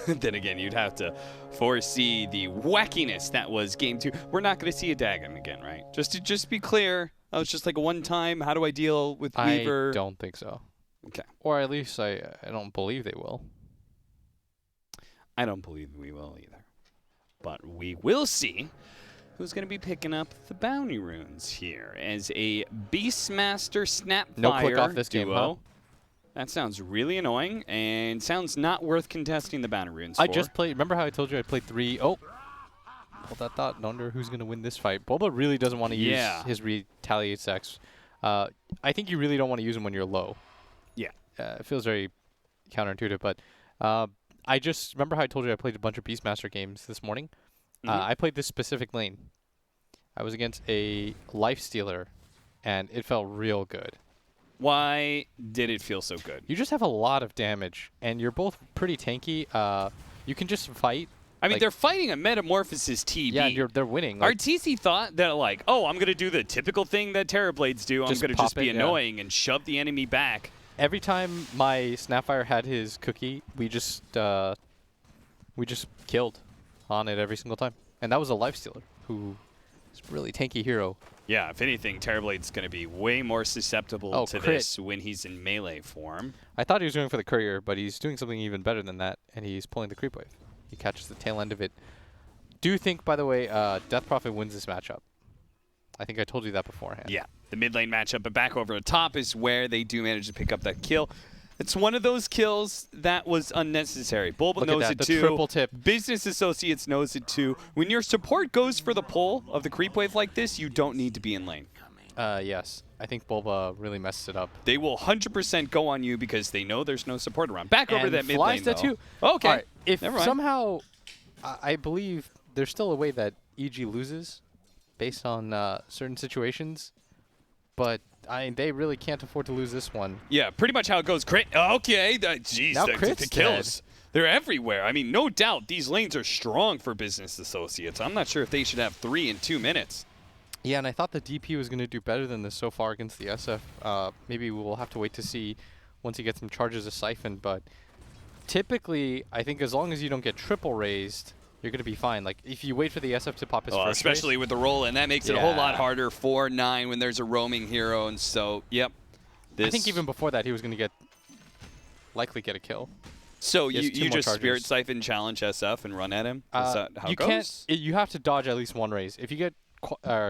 then again, you'd have to foresee the wackiness that was Game 2. We're not going to see a Dagon again, right? Just to be clear, that was just like a one-time, how do I deal with Weaver? I don't think so. Okay. Or at least I don't believe they will. I don't believe we will either. But we will see who's going to be picking up the bounty runes here as a Beastmaster Snapfire No click off this game, duo. huh? That sounds really annoying and sounds not worth contesting the bounty runes I for. just played. Remember how I told you I played 3? Oh. Hold that thought. Wonder who's going to win this fight. Boba really doesn't want to use his retaliate stacks. I think you really don't want to use them when you're low. Yeah. It feels very counterintuitive, but I just remember how I told you I played a bunch of Beastmaster games this morning. I played this specific lane. I was against a Lifestealer, and it felt real good. Why did it feel so good? You just have a lot of damage, and you're both pretty tanky. You can just fight. I mean, they're fighting a Metamorphosis TB. Yeah, they're winning. Like, RTC thought that, like, oh, I'm going to do the typical thing that Terrorblades do. I'm going to just be annoying and shove the enemy back. Every time my Snapfire had his cookie, we just killed on it every single time. And that was a Lifestealer, who is a really tanky hero. Yeah, if anything, Terrorblade's going to be way more susceptible to this when he's in melee form. I thought he was going for the courier, but he's doing something even better than that, and he's pulling the creep wave. He catches the tail end of it. Do you think, by the way, Death Prophet wins this matchup? I think I told you that beforehand. Yeah, the mid lane matchup, but back over the top is where they do manage to pick up that kill. It's one of those kills that was unnecessary. Bulba knows it too. Triple tip. Business Associates knows it too. When your support goes for the pull of the creep wave like this, you don't need to be in lane. Yes. I think Bulba really messed it up. They will 100% go on you because they know there's no support around. Back over that mid lane, though. Too. Okay. Right. If somehow, I believe there's still a way that EG loses based on certain situations, but they really can't afford to lose this one. Yeah, pretty much how it goes. Crit. Okay. Jeez, the kills. They're everywhere. I mean, no doubt these lanes are strong for Business Associates. I'm not sure if they should have 3 in 2 minutes. Yeah, and I thought the DP was going to do better than this so far against the SF. Maybe we'll have to wait to see once he gets some charges of Siphon, but typically, I think as long as you don't get triple raised, you're going to be fine. Like, if you wait for the SF to pop his first especially with the roll, and that makes it a whole lot harder for 9 when there's a roaming hero, and so, yep. I think even before that, he was going to likely get a kill. So you just Spirit Siphon challenge SF and run at him? Is that how it goes? You have to dodge at least one raise. If you get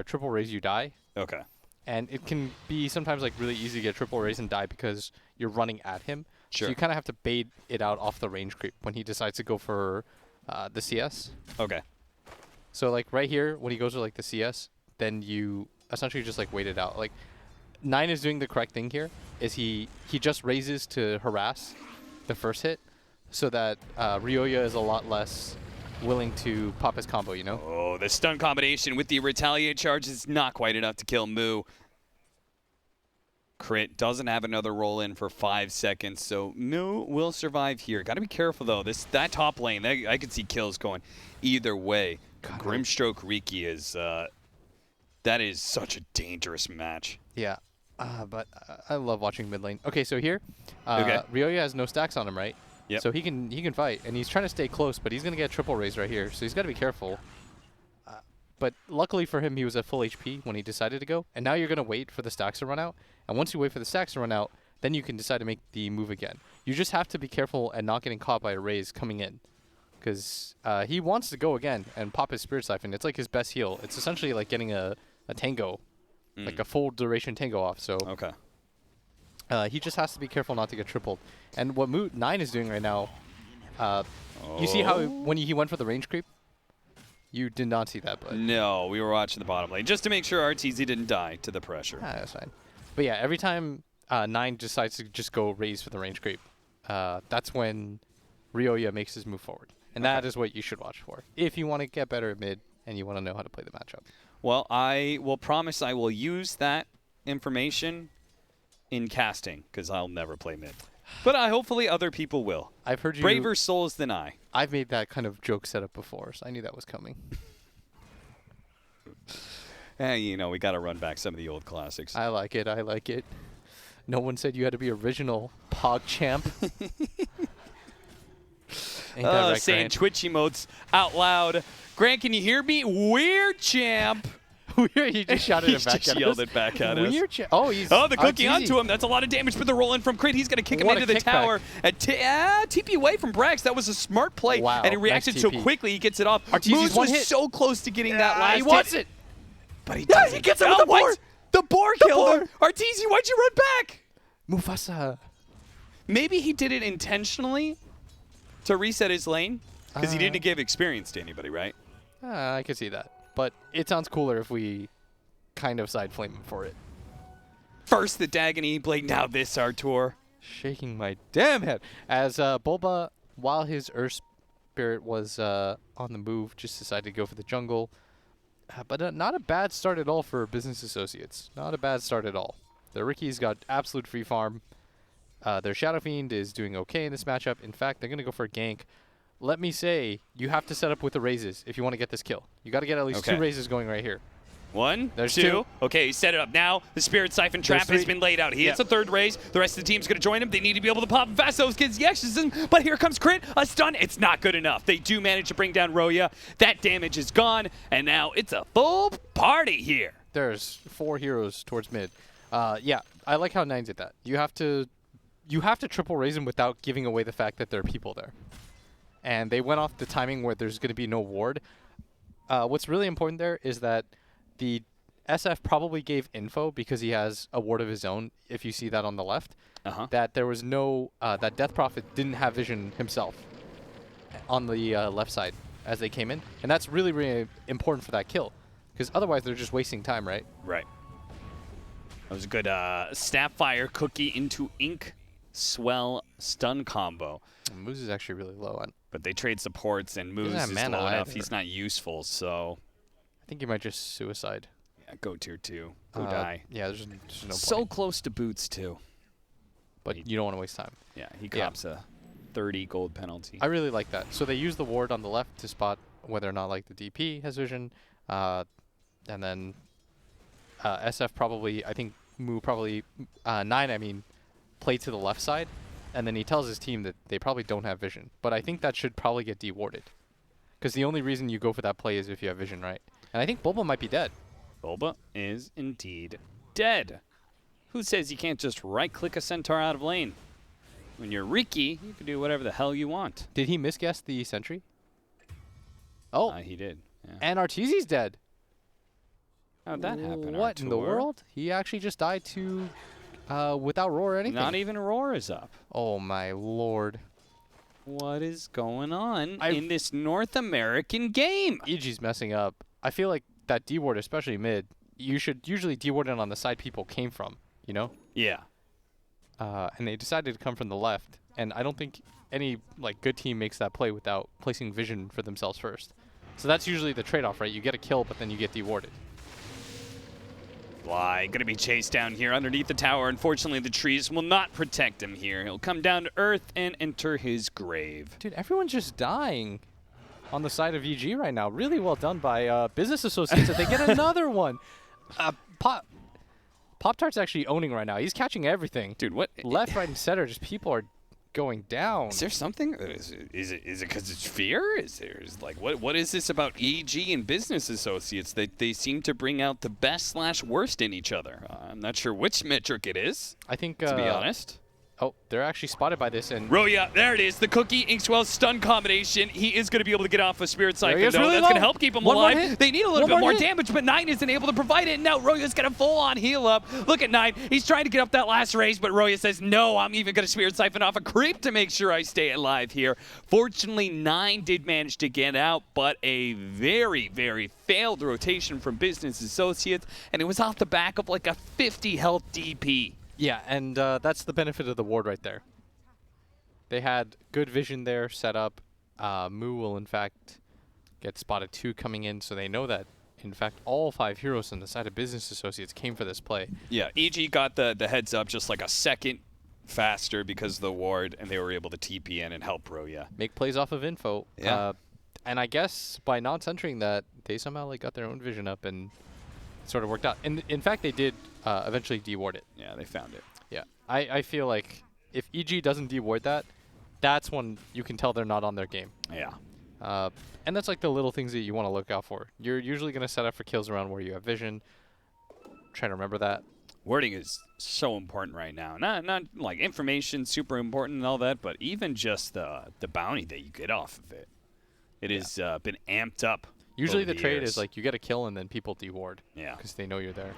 triple raise, you die. Okay. And it can be sometimes like really easy to get triple raise and die because you're running at him. Sure. So you kind of have to bait it out off the range creep when he decides to go for the CS. Okay. So like right here, when he goes for like the CS, then you essentially just like wait it out. Like 9 is doing the correct thing here. Is he just raises to harass the first hit, so that Ryoya is a lot less willing to pop his combo, you know? Oh, the stun combination with the retaliate charge is not quite enough to kill Moo. Crit doesn't have another roll in for 5 seconds, so Moo will survive here. Got to be careful though. That top lane, I could see kills going either way. God, Grimstroke Riki is that is such a dangerous match. Yeah, but I love watching mid lane. Okay, so here, Ryoya has no stacks on him, right? Yep. So he can fight, and he's trying to stay close, but he's going to get triple raise right here, so he's got to be careful. But luckily for him, he was at full HP when he decided to go, and now you're going to wait for the stacks to run out, and once you wait for the stacks to run out, then you can decide to make the move again. You just have to be careful and not getting caught by a raise coming in, because he wants to go again and pop his Spirit Siphon. It's like his best heal. It's essentially like getting a tango, like a full duration tango off. So okay. He just has to be careful not to get tripled. And what 9 is doing right now, you see how when he went for the range creep? You did not see that, but no, we were watching the bottom lane just to make sure RTZ didn't die to the pressure. That's fine. But yeah, every time 9 decides to just go raise for the range creep, that's when Ryoya makes his move forward. And that is what you should watch for if you want to get better at mid and you want to know how to play the matchup. Well, I will promise I will use that information in casting, because I'll never play mid. But hopefully other people will. I've heard you... Braver souls than I. I've made that kind of joke setup before, so I knew that was coming. You know, we got to run back some of the old classics. I like it. I like it. No one said you had to be original, PogChamp. Ain't that right, saying Grant? Twitch emotes out loud. Grant, can you hear me? Weird champ. He just shouted He it back just at yelled us. it back at us. Weird Oh, he's Oh, the cookie Arteezy. onto him. That's a lot of damage, but the roll in from Crit. He's going to kick him What a into the kickback. tower. TP away from Brax. That was a smart play. Wow, And he reacted nice so TP. quickly, he gets it off. Arteezy's Moose one was hit. so close to getting that last He wants hit. it. But he Yeah, doesn't. he gets it with the what? board. The boar killed him. Arteezy, why'd you run back? Mufasa. Maybe he did it intentionally to reset his lane because he didn't give experience to anybody, right? I could see that. But it sounds cooler if we kind of side flame him for it. First the Dagon E-Blade, now this Artur. Shaking my damn head. As Bulba, while his Earth Spirit was on the move, just decided to go for the jungle. But not a bad start at all for Business Associates. Not a bad start at all. The Ricky's got absolute free farm. Their Shadow Fiend is doing okay in this matchup. In fact, they're going to go for a gank. Let me say, you have to set up with the raises if you want to get this kill. You got to get at least 2 raises going right here. 1, There's 2. 2. Okay, set it up now. The Spirit Siphon trap has 3. been laid out. He hits Yeah. a 3rd raise. The rest of the team's going to join him. They need to be able to pop fast those kids. Yes, but here comes Crit. A stun. It's not good enough. They do manage to bring down Roya. That damage is gone, and now it's a full party here. There's 4 heroes towards mid. Yeah, I like how Nine did that. You have to triple raise him without giving away the fact that there are people there. And they went off the timing where there's going to be no ward. What's really important there is that the SF probably gave info because he has a ward of his own, if you see that on the left, that there was no, that Death Prophet didn't have vision himself on the left side as they came in. And that's really, really important for that kill because otherwise they're just wasting time, right? Right. That was a good Snapfire cookie into Ink Swell stun combo. Moose is actually really low on. But they trade supports, and Moose have is mana low enough. either. He's not useful, so I think he might just suicide. yeah, go tier 2. Go die. Yeah, there's no So point. close to boots, too. But you don't want to waste time. Yeah, he cops a 30 gold penalty. I really like that. So they use the ward on the left to spot whether or not like the DP has vision, and then SF probably, I think Moo probably, Nine I mean, play to the left side, and then he tells his team that they probably don't have vision. But I think that should probably get dewarded, because the only reason you go for that play is if you have vision, right? And I think Bulba might be dead. Bulba is indeed dead. Who says you can't just right-click a Centaur out of lane? When you're Riki, you can do whatever the hell you want. Did he misguess the sentry? Oh, He did. Yeah. and Arteezy's dead. How'd that happen, What in the Artur? world? He actually just died to, without roar or anything. Not even Aurora's up. Oh my lord. What is going on I've- in this North American game? EG's messing up. I feel like that D-ward, especially mid, you should usually D-ward it on the side people came from, you know? Yeah. And they decided to come from the left. And I don't think any like good team makes that play without placing vision for themselves first. So that's usually the trade-off, right? You get a kill, but then you get D-warded. Fly, gonna be chased down here underneath the tower. Unfortunately, the trees will not protect him here. He'll come down to earth and enter his grave. Dude, everyone's just dying on the side of EG right now. Really well done by Business Associates. They get another one. Pop-Tart's actually owning right now. He's catching everything. Dude, what? Left, right, and center, just people are going down. Is there something? Is it because it's fear? Is like what is this about EG and Business Associates? They seem to bring out the best / worst in each other. I'm not sure which metric it is, I think, to be honest. Oh, they're actually spotted by this, and Roya, there it is. The Cookie Inkswell stun combination. He is going to be able to get off a Spirit There he Siphon, is, though. really That's low. going to help keep him One more alive. hit. They need a little One bit more more hit. damage, but Nine isn't able to provide it. And now Roya's going to full-on heal up. Look at Nine. He's trying to get up that last raise, but Roya says, no, I'm even going to Spirit Siphon off a creep to make sure I stay alive here. Fortunately, Nine did manage to get out, but a very, very failed rotation from Business Associates, and it was off the back of like a 50 health DP. yeah, and that's the benefit of the ward right there. They had good vision there set up. Moo will, in fact, get spotted 2 coming in, so they know that, in fact, all 5 heroes on the side of Business Associates came for this play. Yeah, EG got the heads up just like a second faster because of the ward, and they were able to TP in and help Roya. Make plays off of info. Yeah. And I guess by not centering that, they somehow like got their own vision up and it sort of worked out. And in fact, they did eventually deward it. Yeah, they found it. Yeah. I feel like if EG doesn't deward that, that's when you can tell they're not on their game. Yeah. And that's like the little things that you want to look out for. You're usually going to set up for kills around where you have vision. Try to remember that. Wording is so important right now. Not like information super important and all that, but even just the bounty that you get off of it. It has been amped up. Usually over the trade years. is like you get a kill and then people deward. Yeah. Because they know you're there.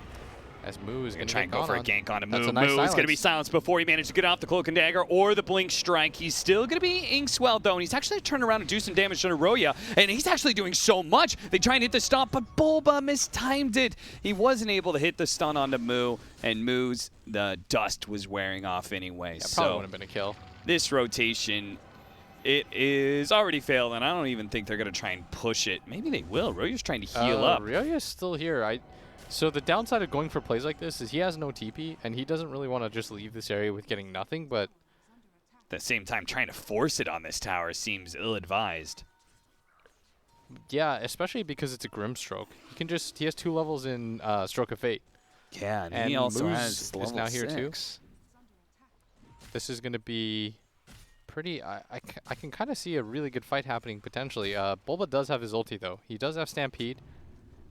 As Moo is going to Try and go for a gank on a Moo. That's a nice Moo is going to be silence. silenced before he managed to get off the Cloak and Dagger or the Blink Strike. He's still going to be Inkswell, though, and he's actually turned around and do some damage to Naroya, and he's actually doing so much. They try and hit the stop, but Bulba mistimed it. He wasn't able to hit the stun onto Moo, and Moo's the dust was wearing off anyway. Yeah, so probably would have been a kill. This rotation, it is already failed, and I don't even think they're going to try and push it. Maybe they will. Ryoya's trying to heal up. Ryoya's still here. So the downside of going for plays like this is he has no TP, and he doesn't really want to just leave this area with getting nothing, but... At the same time, trying to force it on this tower seems ill-advised. Yeah, especially because it's a Grimstroke. He has 2 levels in Stroke of Fate. Yeah, And he also Moose has is level now here too. 6. This is going to be pretty... I can kind of see a really good fight happening potentially. Bulba does have his ulti, though. He does have Stampede,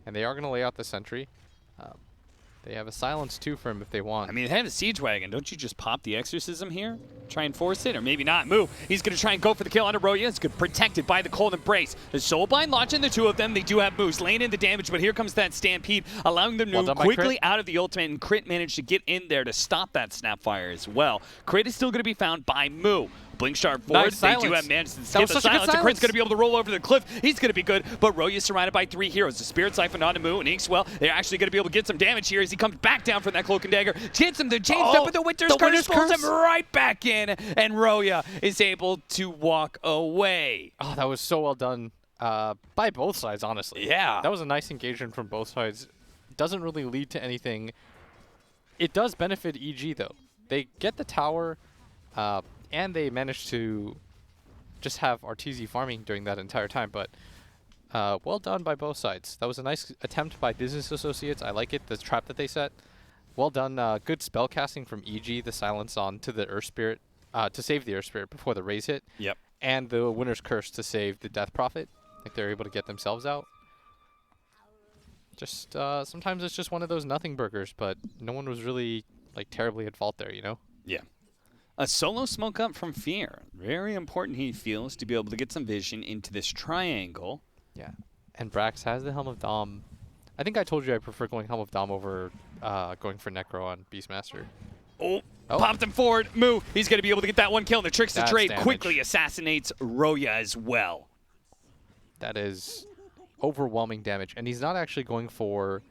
and they are going to lay out the sentry. They have a silence, too, for him if they want. I mean, they have a Siege Wagon. Don't you just pop the Exorcism here? Try and force it? Or maybe not. Moo. He's going to try and go for the kill on Naroya. It's good, protected by the Cold Embrace. The Soulbind launching the 2 of them. They do have Moose laying in the damage, but here comes that Stampede, allowing them to move quickly out of the ultimate, and Crit managed to get in there to stop that Snapfire as well. Crit is still going to be found by Moo. Blink Sharp forward. Nice They silence. do have managed to That skip was the such a good silence. And Crit's silence. going to be able to roll over the cliff. He's going to be good, but Roya's surrounded by 3 heroes. The Spirit Siphon onto Moo and Inkswell. They're actually going to be able to get some damage here as he comes back down from that Cloak and Dagger. Hits him, the chains up, but the Winter's Curse pulls him right back in, and Roya is able to walk away. Oh, that was so well done by both sides, honestly. Yeah. That was a nice engagement from both sides. Doesn't really lead to anything. It does benefit EG, though. They get the tower, and they manage to just have Arteezy farming during that entire time, but well done by both sides. That was a nice attempt by Business Associates. I like it, the trap that they set. Well done. Good spell casting from EG, the silence on to the Earth Spirit, to save the Earth Spirit before the raise hit. Yep. And the Winter's Curse to save the Death Prophet. Like they're able to get themselves out. Just sometimes it's just one of those nothing burgers, but no one was really like terribly at fault there, you know? Yeah. A solo smoke up from Fear. Very important, he feels, to be able to get some vision into this triangle. Yeah. And Brax has the Helm of Dom. I think I told you I prefer going Helm of Dom over going for Necro on Beastmaster. Oh, popped him forward. Moo, he's going to be able to get that one kill. The Tricks to That's Trade damage. quickly assassinates Roya as well. That is overwhelming damage. And he's not actually going for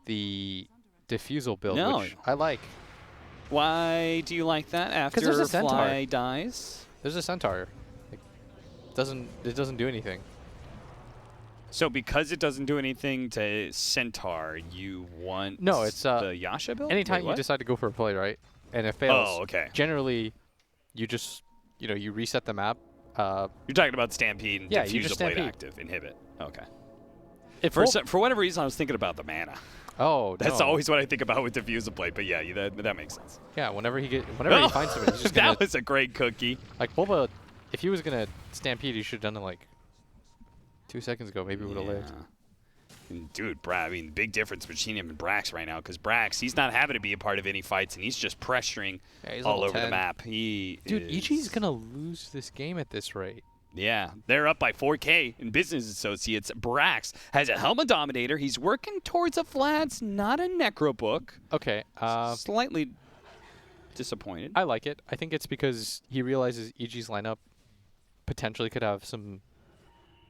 the Diffusal build, No. which I like. Why do you like that after there's a Centaur. Fly dies? There's a Centaur. It doesn't do anything. So because it doesn't do anything to Centaur, you want No, it's the Yasha build? Anytime Wait, you what? decide to go for a play, right, and it fails, Oh, okay. generally you just, you reset the map. You're talking about Stampede and Yeah, you Diffusal just Blade Stampede. active, inhibit. Okay. If For whatever reason, I was thinking about the mana. Oh, That's no. always what I think about with Diffusal Blade, but yeah, that makes sense. Yeah, whenever he finds somebody, he's just gonna, That was a great cookie. like Bulba. If he was gonna Stampede, he should have done it like 2 seconds ago. Maybe it would have lived. And dude, I mean, big difference between him and Brax right now, because Brax, he's not having to be a part of any fights, and he's just pressuring Yeah, he's all level over the 10. map. Dude, EG's gonna lose this game at this rate. Yeah, they're up by 4K in Business Associates. Brax has a Helma Dominator. He's working towards a Vlad's, not a Necro book. Okay. Slightly disappointed. I like it. I think it's because he realizes EG's lineup potentially could have some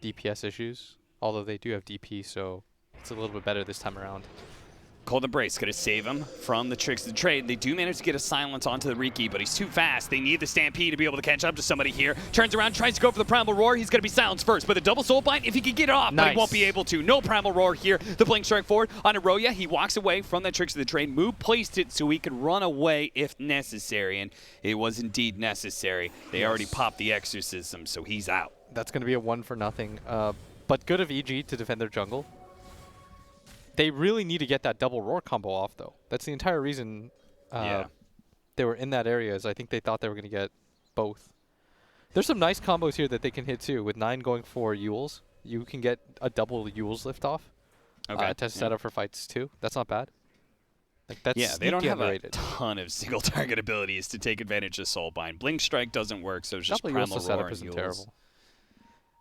DPS issues, although they do have DP, so it's a little bit better this time around. Cold Embrace going to save him from the Tricks of the Trade. They do manage to get a silence onto the Riki, but he's too fast. They need the Stampede to be able to catch up to somebody here. Turns around, tries to go for the Primal Roar. He's going to be silenced first, but the double Soul Bind, if he can get it off, but he Nice. won't be able to. No Primal Roar here. The Blink Strike forward on Aroya. He walks away from that Tricks of the Trade. Moo placed it so he could run away if necessary, and it was indeed necessary. They already popped the Exorcism, so he's out. That's going to be a 1-0. But good of EG to defend their jungle. They really need to get that double roar combo off, though. That's the entire reason Yeah. they were in that area, is I think they thought they were going to get both. There's some nice combos here that they can hit too. With 9 going for Yules, you can get a double Yules liftoff to set up for fights too. That's not bad. Like, that's yeah, they don't have underrated. a ton of single target abilities to take advantage of Soulbind. Blink Strike doesn't work, so it's just Double Primal Yules Roar setup and isn't Yules.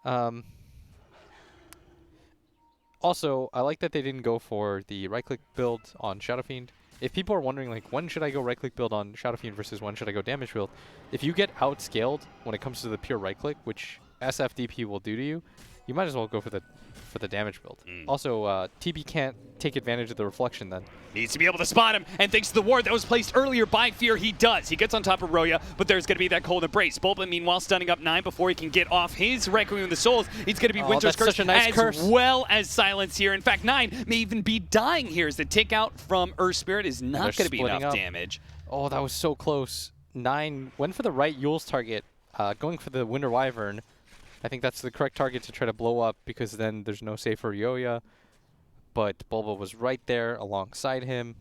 terrible. Also, I like that they didn't go for the right-click build on Shadow Fiend. If people are wondering, like, when should I go right-click build on Shadow Fiend versus when should I go damage build, if you get outscaled when it comes to the pure right-click, which SFDP will do to you, you might as well go for the damage build. Also, TB can't take advantage of the reflection then. Needs to be able to spot him, and thanks to the ward that was placed earlier by Fear, he does. He gets on top of Roya, but there's going to be that cold embrace. Bulba, meanwhile, stunning up 9 before he can get off his Requiem of the Souls. He's going to be Winter's that's such a nice curse. well as Silence here. In fact, 9 may even be dying here as the tick out from Earth Spirit is not going to be enough damage. Oh, that was so close. 9 went for the right Yule's target, going for the Winter Wyvern. I think that's the correct target to try to blow up because then there's no save for Yoya. But Bulba was right there alongside him.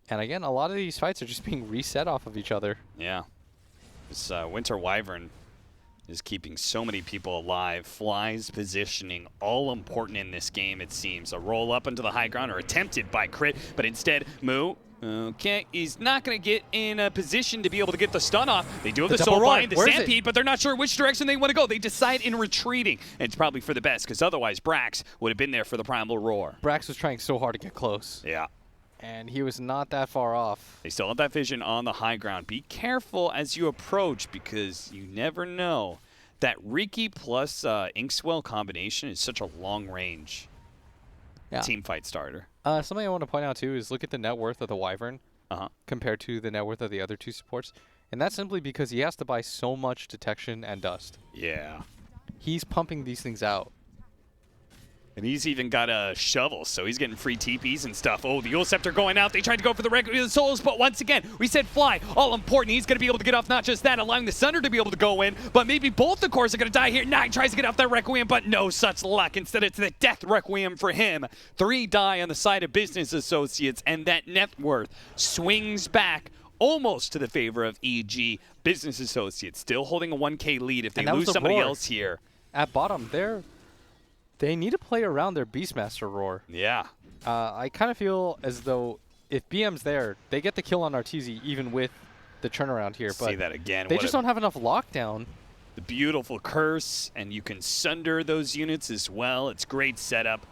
And again, a lot of these fights are just being reset off of each other. Yeah. This Winter Wyvern is keeping so many people alive. Fly's positioning, all important in this game, it seems. A roll up into the high ground are attempted by Crit, but instead, Moo, okay, he's not going to get in a position to be able to get the stun off. They do have the Soulbind, the Stampede, but they're not sure which direction they want to go. They decide in retreating, and it's probably for the best, because otherwise Brax would have been there for the Primal Roar. Brax was trying so hard to get close. Yeah. And he was not that far off. They still have that vision on the high ground. Be careful as you approach, because you never know. That Riki plus Inkswell combination is such a long-range team fight starter. Something I want to point out, too, is look at the net worth of the Wyvern compared to the net worth of the other 2 supports. And that's simply because he has to buy so much detection and dust. Yeah. He's pumping these things out. And he's even got a shovel, so he's getting free TPs and stuff. Oh, the Yule Scepter going out. They tried to go for the Requiem of the Souls, but once again, we said Fly, all important. He's going to be able to get off not just that, allowing the Sunder to be able to go in, but maybe both the cores are going to die here. 9 tries to get off that Requiem, but no such luck. Instead, it's the Death Requiem for him. 3 die on the side of Business Associates, and that net worth swings back almost to the favor of EG. Business Associates still holding a 1K lead if they lose somebody else here. At bottom, they need to play around their Beastmaster Roar. Yeah. I kind of feel as though if BM's there, they get the kill on Arteezy even with the turnaround here. But see that again. They just don't have enough lockdown. The beautiful curse, and you can sunder those units as well. It's great setup.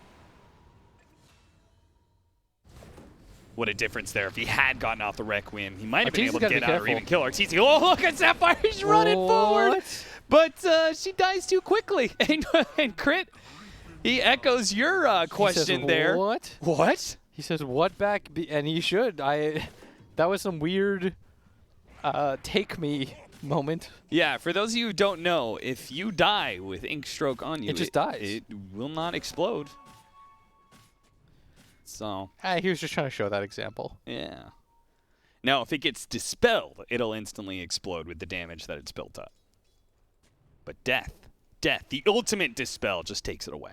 What a difference there. If he had gotten off the Requiem, he might have been able to get out or even kill Arteezy. Oh, look at Sapphire. He's running forward. But she dies too quickly. And Crit, he echoes your question says, there. What? What? He says, what back? And he should. That was some weird take me moment. Yeah, for those of you who don't know, if you die with Inkstroke on you, it just dies. It will not explode. So. He was just trying to show that example. Yeah. Now, if it gets dispelled, it'll instantly explode with the damage that it's built up. But death, the ultimate dispel just takes it away.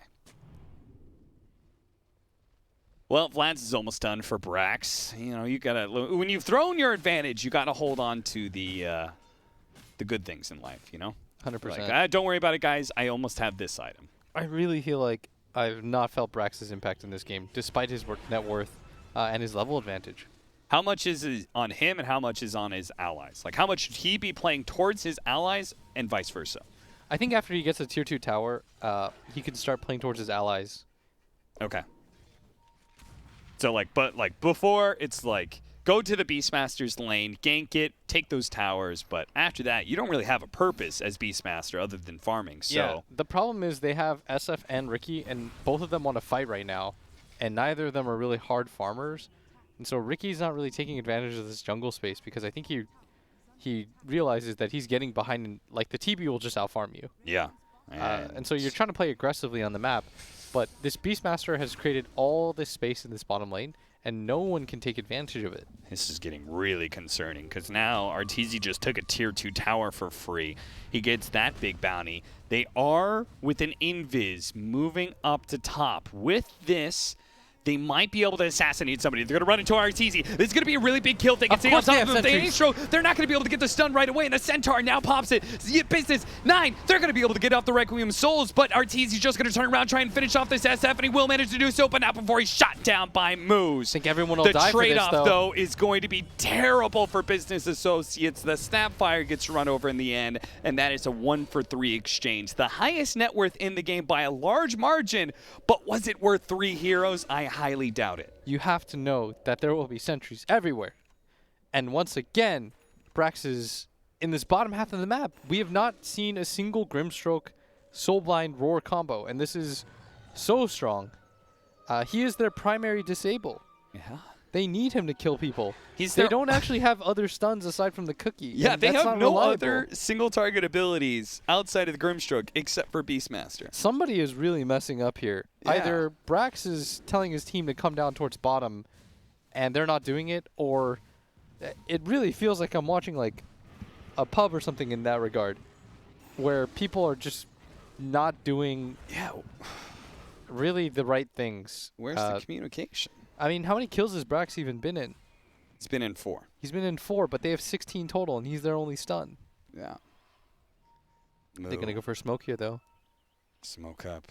Well, Vlad's is almost done for Brax. You know, you gotta, when you've thrown your advantage, you gotta hold on to the good things in life, you know? 100%. Like, don't worry about it, guys. I almost have this item. I really feel like I've not felt Brax's impact in this game, despite his net worth and his level advantage. How much is on him and how much is on his allies? Like, how much should he be playing towards his allies and vice versa? I think after he gets a tier 2 tower, he can start playing towards his allies. Okay. So, but before, it's like, go to the Beastmaster's lane, gank it, take those towers, but after that, you don't really have a purpose as Beastmaster other than farming, so. Yeah, the problem is they have SF and Riki, and both of them want to fight right now, and neither of them are really hard farmers, and so Ricky's not really taking advantage of this jungle space because I think he realizes that he's getting behind, and, like, the TB will just outfarm you. Yeah. And so you're trying to play aggressively on the map, but this Beastmaster has created all this space in this bottom lane, and no one can take advantage of it. This is getting really concerning, because now Arteezy just took a tier 2 tower for free. He gets that big bounty. They are, with an invis, moving up to top. With this, they might be able to assassinate somebody. They're going to run into Arteezy. This is going to be a really big kill. They can Of stay on course they top have of the sentries. Astro. They're not going to be able to get the stun right away, and the Centaur now pops it. Business 9, they're going to be able to get off the Requiem Souls, but Arteezy's just going to turn around, try and finish off this SF, and he will manage to do so, but not before he's shot down by Moose. I think everyone will The die for this, trade-off, though, is going to be terrible for Business Associates. The Snapfire gets run over in the end, and that is a 1-for-3 exchange. The highest net worth in the game by a large margin, but was it worth 3 heroes? I highly doubt it. You have to know that there will be sentries everywhere. And once again, Brax is in this bottom half of the map. We have not seen a single Grimstroke Soulblind Roar combo, and this is so strong. He is their primary disable. Yeah. They need him to kill people. They their- don't actually have other stuns aside from the cookie. Yeah, and they that's have not no reliable. other single target abilities outside of the Grimstroke except for Beastmaster. Somebody is really messing up here. Yeah. Either Brax is telling his team to come down towards bottom, and they're not doing it, or it really feels like I'm watching like a pub or something in that regard, where people are just not doing really the right things. Where's the communication? I mean, how many kills has Brax even been in? It's been in 4. He's been in 4, but they have 16 total, and he's their only stun. Yeah. They're going to go for smoke here, though. Smoke up.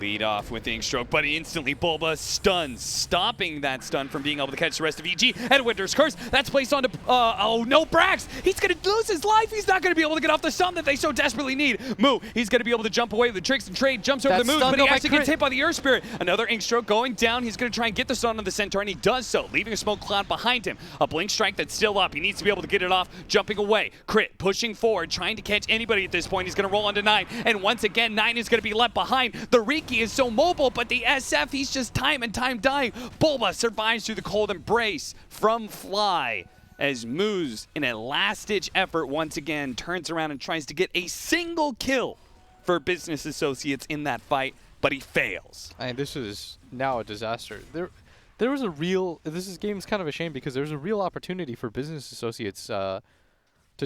Lead off with Inkstroke, but instantly Bulba stuns, stopping that stun from being able to catch the rest of EG. And Winter's Curse, that's placed onto, oh no, Brax! He's gonna lose his life! He's not gonna be able to get off the stun that they so desperately need. Moo, he's gonna be able to jump away with the tricks and trade, jumps over That the moves, stun but he though by actually gets crit. hit by the Earth Spirit. Another Inkstroke going down, he's gonna try and get the stun on the Centaur, and he does so, leaving a smoke cloud behind him. A Blink Strike that's still up, he needs to be able to get it off, jumping away. Crit, pushing forward, trying to catch anybody at this point. He's gonna roll onto 9, and once again, 9 is gonna be left behind. The Riki is so mobile, but the SF, he's just time and time dying. Bulba survives through the cold embrace from Fly as Moose, in a last-ditch effort, once again turns around and tries to get a single kill for Business Associates in that fight, but he fails. And this is now a disaster. There was a real. This game's kind of a shame because there's a real opportunity for Business Associates to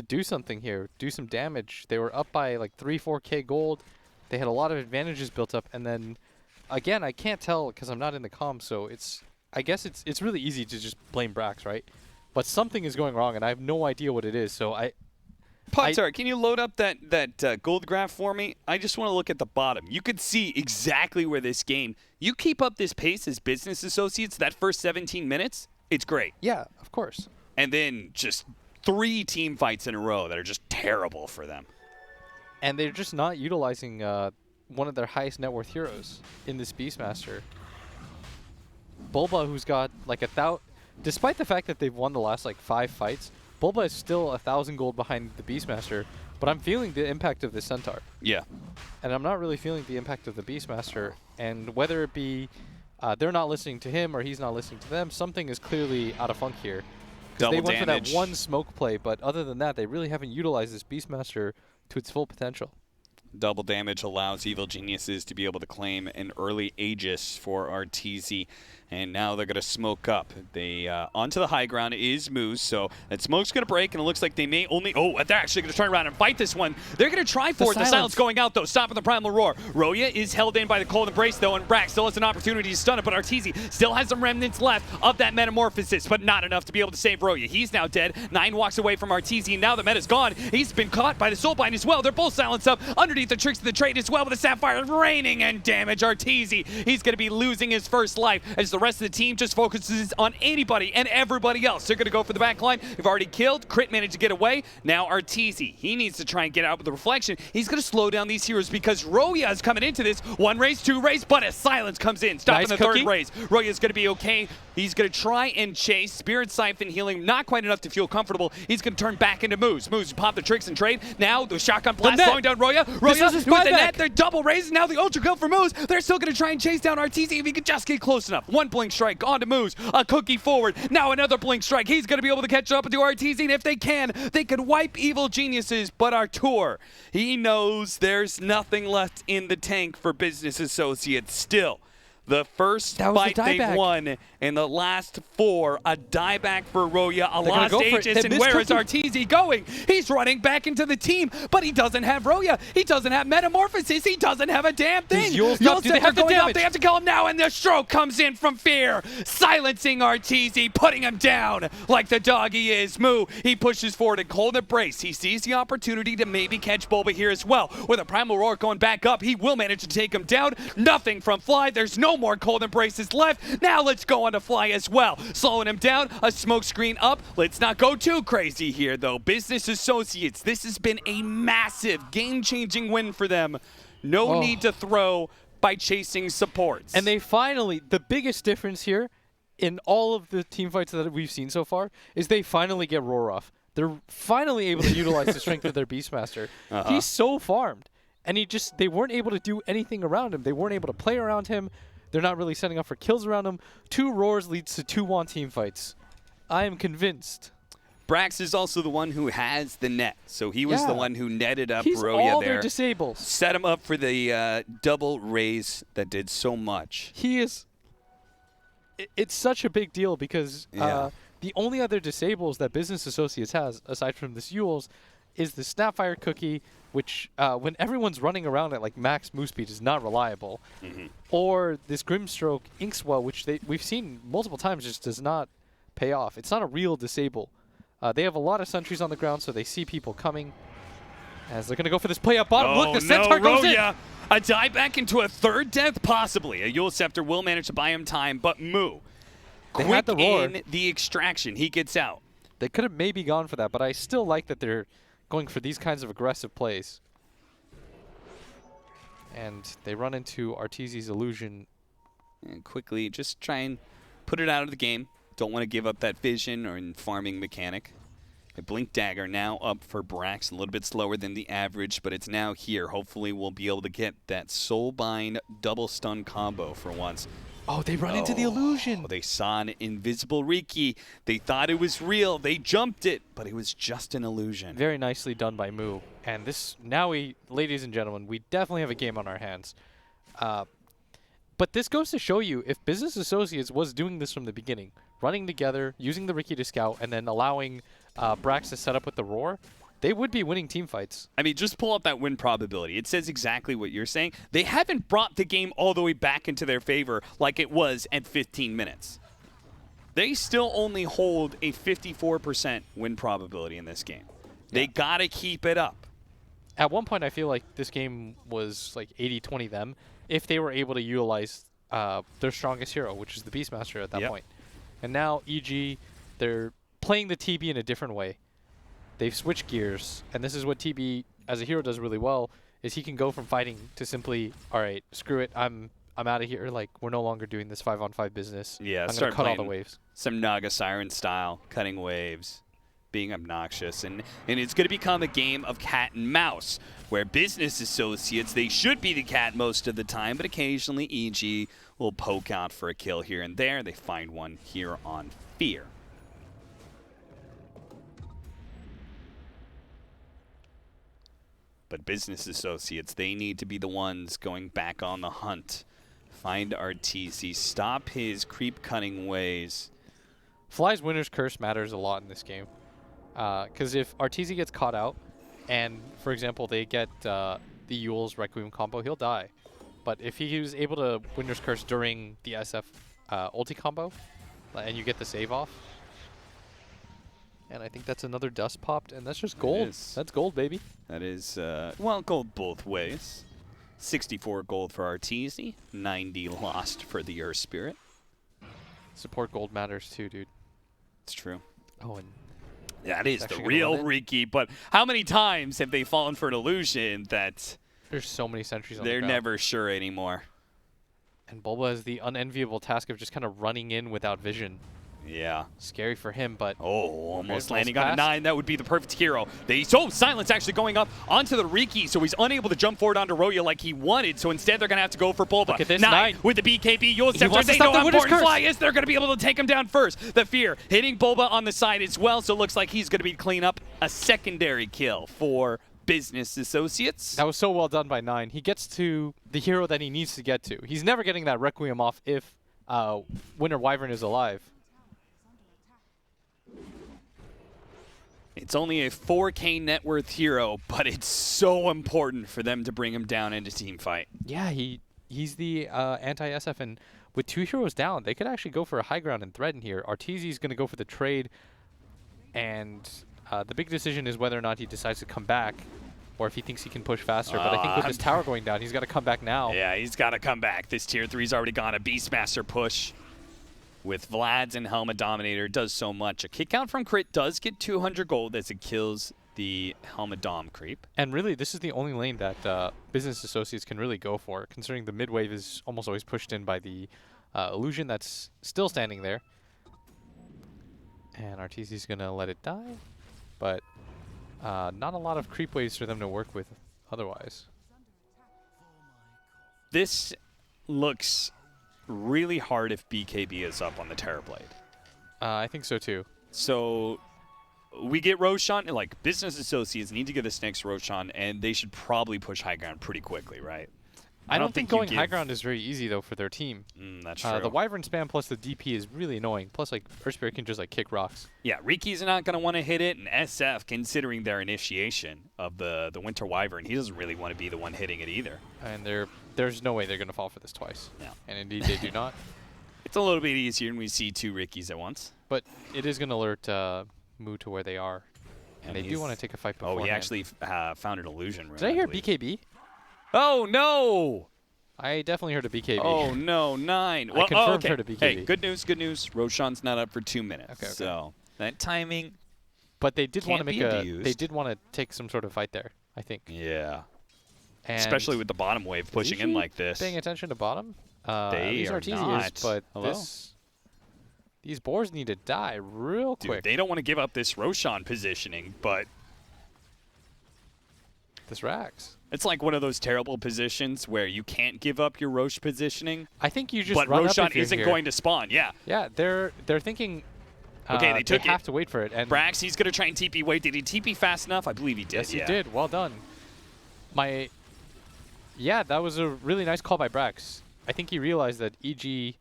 do something here, do some damage. They were up by like 3-4K gold. They had a lot of advantages built up, and then again, I can't tell because I'm not in the comm, so I guess it's really easy to just blame Brax, right? But something is going wrong, and I have no idea what it is. So Potsar, can you load up that gold graph for me? I just want to look at the bottom. You could see exactly where this game, you keep up this pace as Business Associates, that first 17 minutes, it's great. yeah, of course. And then just 3 team fights in a row that are just terrible for them. And they're just not utilizing one of their highest net worth heroes in this Beastmaster. Bulba, who's got like despite the fact that they've won the last like 5 fights, Bulba is still 1,000 gold behind the Beastmaster, but I'm feeling the impact of the Centaur. Yeah. And I'm not really feeling the impact of the Beastmaster, and whether it be they're not listening to him or he's not listening to them, something is clearly out of funk here. Because they went damage. for that one smoke play, but other than that, they really haven't utilized this Beastmaster to its full potential. Double damage allows Evil Geniuses to be able to claim an early Aegis for Arteezy. And now they're going to smoke up. They onto the high ground is Moose, so that smoke's going to break, and it looks like they may only... Oh, they're actually going to turn around and fight this one. They're going to try for it. The silence going out, though, stopping the Primal Roar. Roya is held in by the Cold Embrace, though, and Brax still has an opportunity to stun it, but Arteezy still has some remnants left of that Metamorphosis, but not enough to be able to save Roya. He's now dead. 9 walks away from Arteezy, and now the meta's gone. He's been caught by the Soulbind as well. They're both silenced up underneath the Tricks of the Trade as well, with the Sapphire raining and damage. Arteezy, he's going to be losing his first life as the rest of the team just focuses on anybody and everybody else. They're going to go for the back line. They've already killed. Crit managed to get away. Now Arteezy, he needs to try and get out with the reflection. He's going to slow down these heroes because Roya is coming into this. 1 raise, 2 raise, but a silence comes in, stopping Nice the cookie. 3rd raise. Roya's going to be okay. He's going to try and chase. Spirit Siphon healing, not quite enough to feel comfortable. He's going to turn back into Moose. Moose pop the Tricks and Trade. Now the Shotgun Blast slowing down Roya. Roya is his with the buyback. net. They're double raising. Now the Ultra Kill for Moose. They're still going to try and chase down Arteezy if he could just get close enough. 1 Blink Strike onto Moose. A cookie forward. Now another Blink Strike. He's going to be able to catch up to Arteezy, and if they can wipe Evil Geniuses. But Artur, he knows there's nothing left in the tank for Business Associates still. The first That was the fight they dieback. won in the last 4, a dieback for Roya, a They're gonna lost go for it. Aegis, They and where is missed Arteezy going? He's running back into the team, but he doesn't have Roya. He doesn't have Metamorphosis. He doesn't have a damn thing. These Yules up. Do they have the going up. damage? They have to kill him now, and the stroke comes in from Fear, silencing Arteezy, putting him down like the dog he is. Moo, he pushes forward and hold the brace. He sees the opportunity to maybe catch Bulba here as well. With a Primal Roar going back up, he will manage to take him down. Nothing from Fly. There's no more cold embraces left. Now let's go on to Fly as well. Slowing him down, a smoke screen up. Let's not go too crazy here though. Business Associates, this has been a massive game-changing win for them. No need to throw by chasing supports. And they finally, the biggest difference here in all of the team fights that we've seen so far is they finally get Roar off. They're finally able to utilize the strength of their Beastmaster. He's so farmed. And they weren't able to do anything around him. They weren't able to play around him. They're not really setting up for kills around him. 2 Roars leads to 2 1 team fights. I am convinced. Brax is also the one who has the net. So he was the one who netted up He's Roya all there. their disables. Set him up for the double raise that did so much. He is... It's such a big deal because the only other disables that Business Associates has, aside from this Yules, is the Snapfire Cookie, which when everyone's running around at like max move speed is not reliable, or this Grimstroke Inkswell, which we've seen multiple times, just does not pay off. It's not a real disable. They have a lot of sentries on the ground, so they see people coming. As they're going to go for this play up bottom. Look, the Centaur goes in. A dive back into a 3rd death, possibly. A Yule Scepter will manage to buy him time, but Moo. They had the roar. In the extraction. He gets out. They could have maybe gone for that, but I still like that they're going for these kinds of aggressive plays. And they run into Arteezy's illusion. And quickly just try and put it out of the game. Don't want to give up that vision or in farming mechanic. A Blink Dagger now up for Brax, a little bit slower than the average, but it's now here. Hopefully we'll be able to get that Soulbind double stun combo for once. Oh, they run into the illusion. They saw an invisible Riki. They thought it was real. They jumped it, but it was just an illusion. Very nicely done by Moo. And this, now ladies and gentlemen, we definitely have a game on our hands. But this goes to show you, if Business Associates was doing this from the beginning, running together, using the Riki to scout, and then allowing Brax to set up with the Roar, they would be winning team fights. I mean, just pull up that win probability. It says exactly what you're saying. They haven't brought the game all the way back into their favor like it was at 15 minutes. They still only hold a 54% win probability in this game. They got to keep it up. At one point, I feel like this game was like 80-20 them if they were able to utilize their strongest hero, which is the Beastmaster at that point. And now, EG, they're playing the TB in a different way. They've switched gears, and this is what TB as a hero does really well, is he can go from fighting to simply, all right, screw it, I'm out of here. Like, we're no longer doing this 5-on-5 business. Yeah, I'm going to cut all the waves. Some Naga Siren style, cutting waves, being obnoxious. And it's going to become a game of cat and mouse, where Business Associates, they should be the cat most of the time, but occasionally EG will poke out for a kill here and there. They find one here on Fear. But Business Associates, they need to be the ones going back on the hunt. Find Arteezy, stop his creep-cutting ways. Fly's Winner's Curse matters a lot in this game. Because if Arteezy gets caught out, and, for example, they get the Yule's Requiem combo, he'll die. But if he was able to Winner's Curse during the SF ulti combo, and you get the save off, and I think that's another dust popped, and that's just gold. That's gold, baby. That is, well, gold both ways. 64 gold for Arteezy, 90 lost for the Earth Spirit. Support gold matters too, dude. It's true. Oh, and that is the real Riki, but how many times have they fallen for an illusion that there's so many sentries on the they're ground. never sure anymore? And Bulba has the unenviable task of just kind of running in without vision. Yeah. Scary for him, but... Oh, almost landing on a 9. That would be the perfect hero. Silence actually going up onto the Riki, so he's unable to jump forward onto Roya like he wanted, so instead they're going to have to go for Bulba. Look at this, 9 with the BKB. Yule Scepter, they know how important Fly is. They're going to be able to take him down first. The Fear hitting Bulba on the side as well, so it looks like he's going to be clean up a secondary kill for Business Associates. That was so well done by 9. He gets to the hero that he needs to get to. He's never getting that Requiem off if Winter Wyvern is alive. It's only a 4K net worth hero, but it's so important for them to bring him down into team fight. Yeah, he's the anti-SF, and with 2 heroes down, they could actually go for a high ground and threaten here. Arteezy's going to go for the trade, and the big decision is whether or not he decides to come back, or if he thinks he can push faster. But I think with this tower going down, he's got to come back now. Yeah, he's got to come back. This tier 3's already gone. A Beastmaster push with Vlad's and Helmet Dominator does so much. A kick out from Crit does get 200 gold as it kills the Helmet Dom creep. And really, this is the only lane that Business Associates can really go for, considering the mid wave is almost always pushed in by the Illusion that's still standing there. And Arteezy's going to let it die, but not a lot of creep waves for them to work with otherwise. This looks really hard if BKB is up on the Terrorblade. I think so too. So we get Roshan, like Business Associates need to get this next Roshan, and they should probably push high ground pretty quickly, right? I don't think going high ground is very easy though for their team. That's true. The Wyvern spam plus the DP is really annoying. Plus, like Earth Spirit can just like kick rocks. Yeah, Riki's not going to want to hit it, and SF, considering their initiation of the Winter Wyvern, he doesn't really want to be the one hitting it either. And there's no way they're going to fall for this twice. No. And indeed they do not. It's a little bit easier when we see 2 Rikis at once. But it is going to alert Moo to where they are. And they do want to take a fight beforehand. Oh, he actually found an illusion room. Did I hear BKB? Oh, no! I definitely heard a BKB. Oh, no, 9. I confirmed heard a BKB. Hey, good news, good news. Roshan's not up for 2 minutes. Okay. So that timing. But they did want to make they did want to take some sort of fight there, I think. Yeah. And especially with the bottom wave pushing in like this. Paying attention to bottom? They are not. But these boars need to die real quick. They don't want to give up this Roshan positioning, but this Rax. It's like one of those terrible positions where you can't give up your Rosh positioning. I think you just but run Roshan up if you're isn't here. going to spawn. Yeah. Yeah, they're thinking. Okay, they took it. Have to wait for it. And Brax, he's going to try and TP. Wait, did he TP fast enough? I believe he did. Yes, he did. Well done. Yeah, that was a really nice call by Brax. I think he realized that EG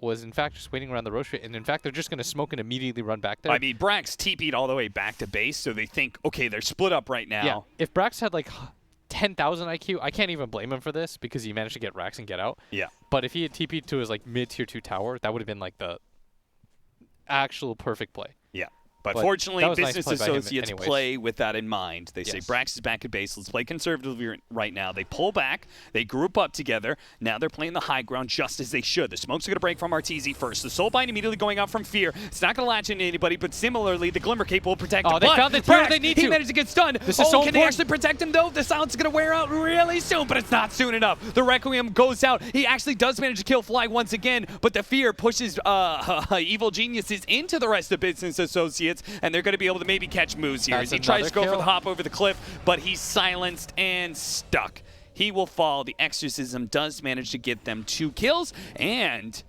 was in fact just waiting around the Rosh, and in fact they're just going to smoke and immediately run back there. I mean, Brax TP'd all the way back to base, so they think, okay, they're split up right now. Yeah, if Brax had like 10,000 IQ, I can't even blame him for this because he managed to get Rax and get out. Yeah. But if he had TP'd to his like mid tier 2 tower, that would have been like the actual perfect play. Yeah. But fortunately, Business nice Associates play with that in mind. They say, Brax is back at base. Let's play conservatively right now. They pull back. They group up together. Now they're playing the high ground just as they should. The smoke's going to break from Arteezy first. The Soulbind immediately going out from Fear. It's not going to latch into anybody, but similarly, the Glimmer Cape will protect him. Oh, they found the tier they need to. He managed to get stunned. This is so can they actually protect him, though? The silence is going to wear out really soon, but it's not soon enough. The Requiem goes out. He actually does manage to kill Fly once again, but the Fear pushes Evil Geniuses into the rest of Business Associates, and they're going to be able to maybe catch Moose here. As he tries to go for the hop over the cliff, but he's silenced and stuck. He will fall. The Exorcism does manage to get them 2 kills, and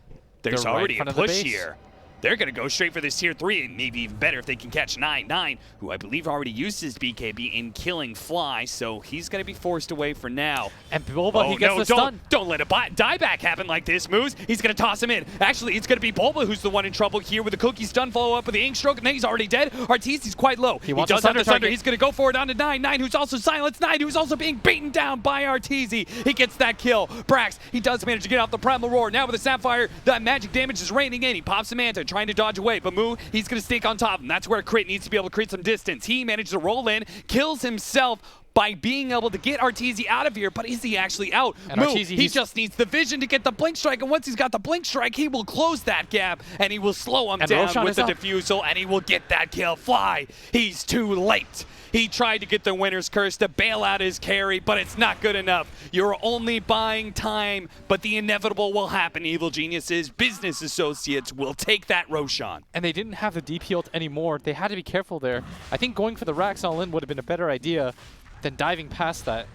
there's already a push here. They're going to go straight for this tier 3, and maybe even better if they can catch 9-9, who I believe already used his BKB in killing Fly, so he's going to be forced away for now. And Bulba, he gets the stun. Don't let a dieback happen like this, Moose. He's going to toss him in. Actually, it's going to be Bulba who's the one in trouble here with the Cookie stun follow-up with the Ink Stroke, and then he's already dead. Arteezy's quite low. He does have the Thunder. He's going to go for it onto 9-9, who's also silenced. 9, who's also being beaten down by Arteezy. He gets that kill. Brax, he does manage to get off the Primal Roar. Now with the Sapphire, that magic damage is raining in. He pops a Manta, trying to dodge away, but Moo, he's going to stake on top of him. That's where Crit needs to be able to create some distance. He managed to roll in, kills himself by being able to get Arteezy out of here, but is he actually out? Moo, he just needs the vision to get the Blink Strike, and once he's got the Blink Strike, he will close that gap, and he will slow him down with the Diffusal, and he will get that kill. Fly, he's too late. He tried to get the Winner's Curse to bail out his carry, but it's not good enough. You're only buying time, but the inevitable will happen. Evil Geniuses, Business Associates will take that Roshan. And they didn't have the DP ult anymore. They had to be careful there. I think going for the Rax all in would have been a better idea than diving past that.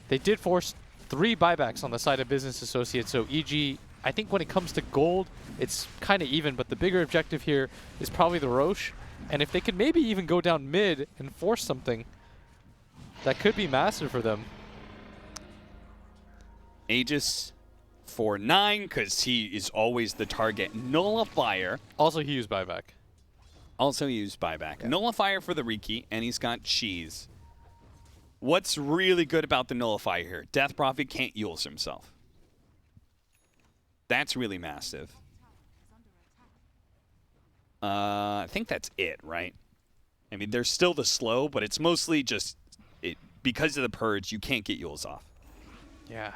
They did force 3 buybacks on the side of Business Associates, so EG, I think when it comes to gold, it's kind of even, but the bigger objective here is probably the Roche. And if they could maybe even go down mid and force something, That could be massive for them. Aegis for 9, because he is always the target. Nullifier. Also, he used buyback. Also used buyback. Yeah. Nullifier for the Riki, and he's got cheese. What's really good about the Nullifier here? Death Prophet can't Eul's himself. That's really massive. I think that's it, right? I mean, there's still the slow, but it's mostly just because of the purge, you can't get Eul's off. Yeah.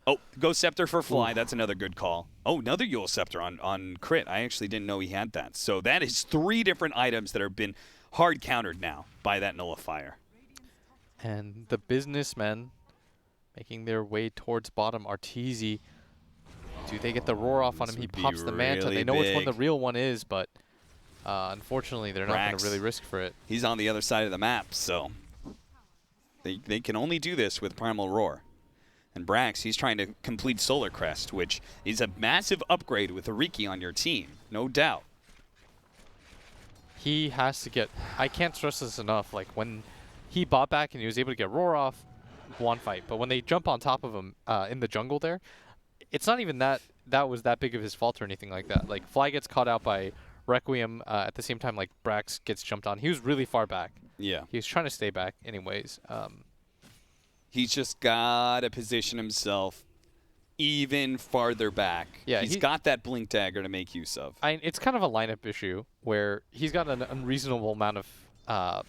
Oh, Ghost Scepter for Fly. That's another good call. Oh, another Eul Scepter on crit. I actually didn't know he had that. So that is 3 different items that have been hard countered now by that Nullifier. And the businessmen making their way towards bottom. Arteezy. Do they get the roar off on him? He pops the Manta. They know which one the real one is, but unfortunately, they're not going to really risk for it. He's on the other side of the map, so they can only do this with Primal Roar. And Brax, he's trying to complete Solar Crest, which is a massive upgrade with a Riki on your team, no doubt. He has to get... I can't stress this enough. Like, when he bought back and he was able to get roar off, one fight. But when they jump on top of him in the jungle there, it's not even that was that big of his fault or anything like that. Like, Fly gets caught out by Requiem at the same time, like, Brax gets jumped on. He was really far back. Yeah. He was trying to stay back anyways. He's just got to position himself even farther back. Yeah, he's got that Blink Dagger to make use of. It's kind of a lineup issue where he's got an unreasonable amount of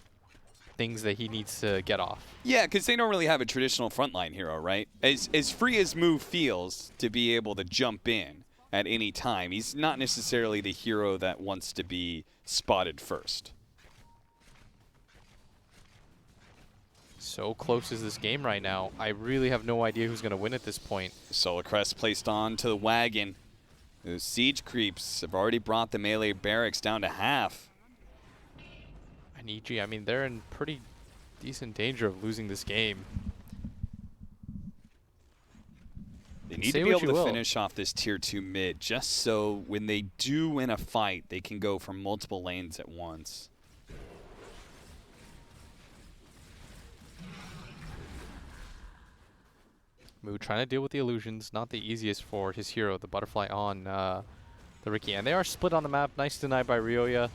things that he needs to get off. Yeah, because they don't really have a traditional frontline hero, right? As free as Move feels to be able to jump in at any time, he's not necessarily the hero that wants to be spotted first. So close is this game right now. I really have no idea who's going to win at this point. Solar Crest placed onto the wagon. Those siege creeps have already brought the melee barracks down to half. And EG, I mean, they're in pretty decent danger of losing this game. They need to be able to finish off this tier 2 mid, just so when they do win a fight, they can go from multiple lanes at once. Moo trying to deal with the illusions, not the easiest for his hero, the butterfly on the Riki. And they are split on the map. Nice deny by Ryoya.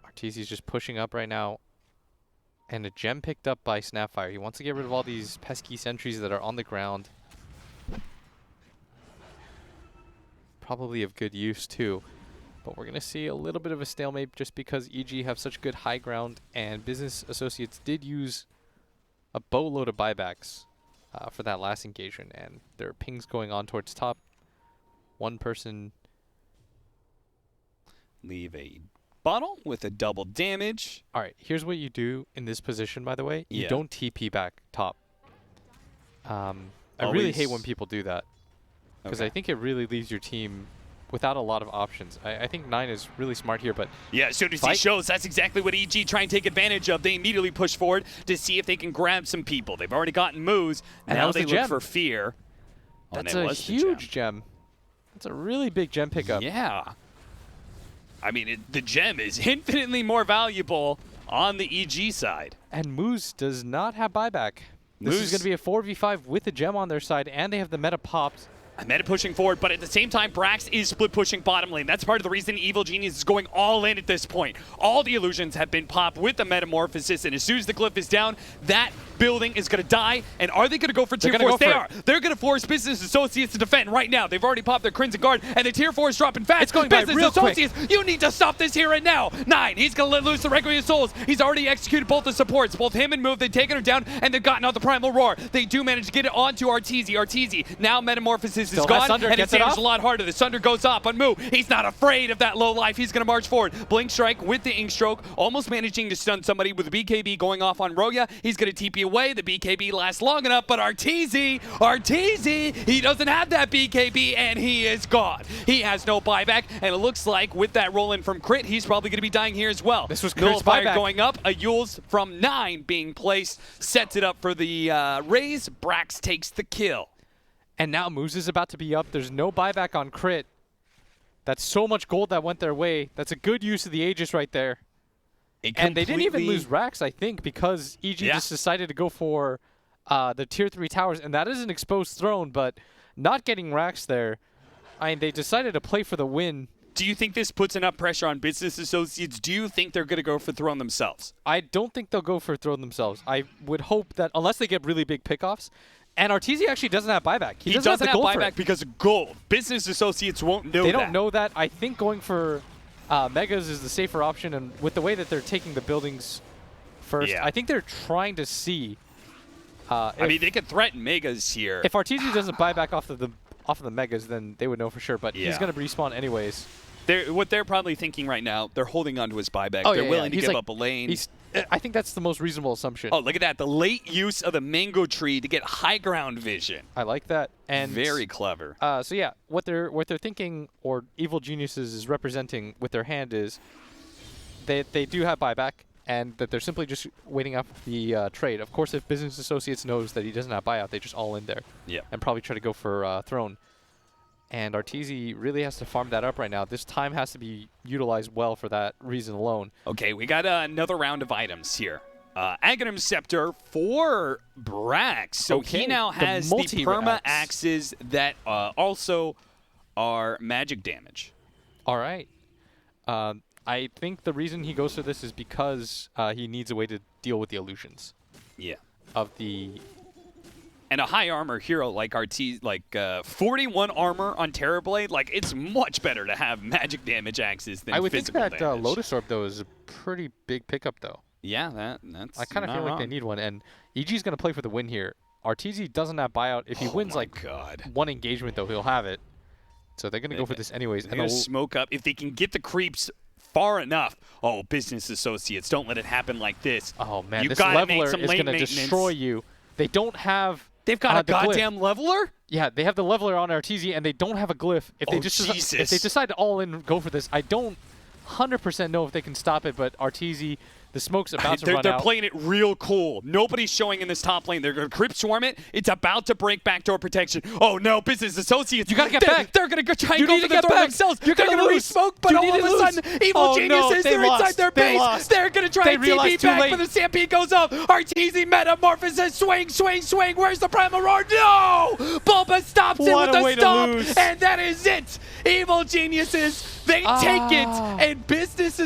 Arteezy's just pushing up right now. And a gem picked up by Snapfire. He wants to get rid of all these pesky sentries that are on the ground. Probably of good use too. But we're going to see a little bit of a stalemate just because EG have such good high ground. And Business Associates did use a boatload of buybacks for that last engagement. And there are pings going on towards top. One person... leave a bottle with a double damage. All right, here's what you do in this position, by the way. You don't TP back top. I really hate when people do that. Because I think it really leaves your team without a lot of options. I think 9 is really smart here, but... yeah, as soon as he shows, that's exactly what EG try and take advantage of. They immediately push forward to see if they can grab some people. They've already gotten moves. And now they look for fear. That's a huge gem. That's a really big gem pickup. Yeah. I mean, the gem is infinitely more valuable on the EG side. And Moose does not have buyback. This is going to be a 4v5 with a gem on their side, and they have the meta popped. Meta pushing forward, but at the same time, Brax is split pushing bottom lane. That's part of the reason Evil Genius is going all in at this point. All the illusions have been popped with the Metamorphosis, and as soon as the glyph is down, that building is going to die. And are they going to go for tier 4? They are. They're going to force Business Associates to defend right now. They've already popped their Crimson Guard, and the tier 4 is dropping fast. It's going by Business real Associates, quick. you need to stop this here and now. 9, he's going to let loose the Requiem Souls. He's already executed both the supports. Both him and Move, they've taken her down, and they've gotten out the Primal Roar. They do manage to get it onto Arteezy. Arteezy, now Metamorphosis is gone, and it's damaged a lot harder. The Sunder goes up on Moo. He's not afraid of that low life. He's going to march forward. Blink Strike with the Ink Stroke, almost managing to stun somebody with the BKB going off on Roya. He's going to TP away. The BKB lasts long enough, but Arteezy, he doesn't have that BKB, and he is gone. He has no buyback, and it looks like with that roll in from Crit, he's probably going to be dying here as well. This was Crit's buyback going up. A Eul's from 9 being placed, sets it up for the raise. Brax takes the kill. And now Moose is about to be up. There's no buyback on Crit. That's so much gold that went their way. That's a good use of the Aegis right there. And they didn't even lose racks, I think, because EG just decided to go for the tier 3 towers, and that is an exposed throne, but not getting racks there. I mean, they decided to play for the win. Do you think this puts enough pressure on Business Associates? Do you think they're going to go for throne themselves? I don't think they'll go for throne themselves. I would hope that unless they get really big pickoffs, and Arteezy actually doesn't have buyback. He doesn't have buyback because of gold. Business Associates won't know that. They don't know that. I think going for Megas is the safer option, and with the way that they're taking the buildings first, I think they're trying to see. I mean, they could threaten Megas here. If Arteezy doesn't buy back off of the Megas, then they would know for sure. But he's going to respawn anyways. What they're probably thinking right now, they're holding on to his buyback. Oh, they're willing to give up a lane. I think that's the most reasonable assumption. Oh, look at that. The late use of the mango tree to get high ground vision. I like that. And very clever. So yeah, what they're thinking, or Evil Geniuses is representing with their hand, is they do have buyback, and that they're simply just waiting up the trade. Of course, if Business Associates knows that he doesn't have buyout, they just all in there. Yeah. And probably try to go for throne. And Arteezy really has to farm that up right now. This time has to be utilized well for that reason alone. Okay, we got another round of items here. Aghanim Scepter for Brax. So he now has the perma axes that also are magic damage. All right. I think the reason he goes for this is because he needs a way to deal with the illusions. Yeah. Of the... And a high armor hero like Arteezy, like 41 armor on Terrorblade, like it's much better to have magic damage axes than physical damage. I would think that Lotus Orb, though, is a pretty big pickup, though. Yeah, that's I kind of feel like they need one, and EG's going to play for the win here. Arteezy doesn't have buyout. If he wins one engagement, though, he'll have it. So they're going to go for this anyways. They're going to smoke up. If they can get the creeps far enough. Oh, Business Associates, don't let it happen like this. Oh, man, this leveler is going to destroy you. They don't have... They've got a goddamn leveler? Yeah, they have the leveler on Arteezy, and they don't have a glyph. If they decide to all in go for this, I don't 100% know if they can stop it, but Arteezy, the smoke's about to run out. They're playing it real cool. Nobody's showing in this top lane. They're going to Crypt Swarm it. It's about to break backdoor protection. Oh, no, Business Associates. You got to get back. They're going to try and go for the door themselves. You're going to re-smoke, but all of a sudden, Evil Geniuses, they're inside their base. They're going to try and TP back, but the Stampede goes up. Arteezy Metamorphosis, swing, swing, swing. Where's the Primal Roar? No! Bulba stops it with a stomp, and that is it. Evil Geniuses, they take it, and Business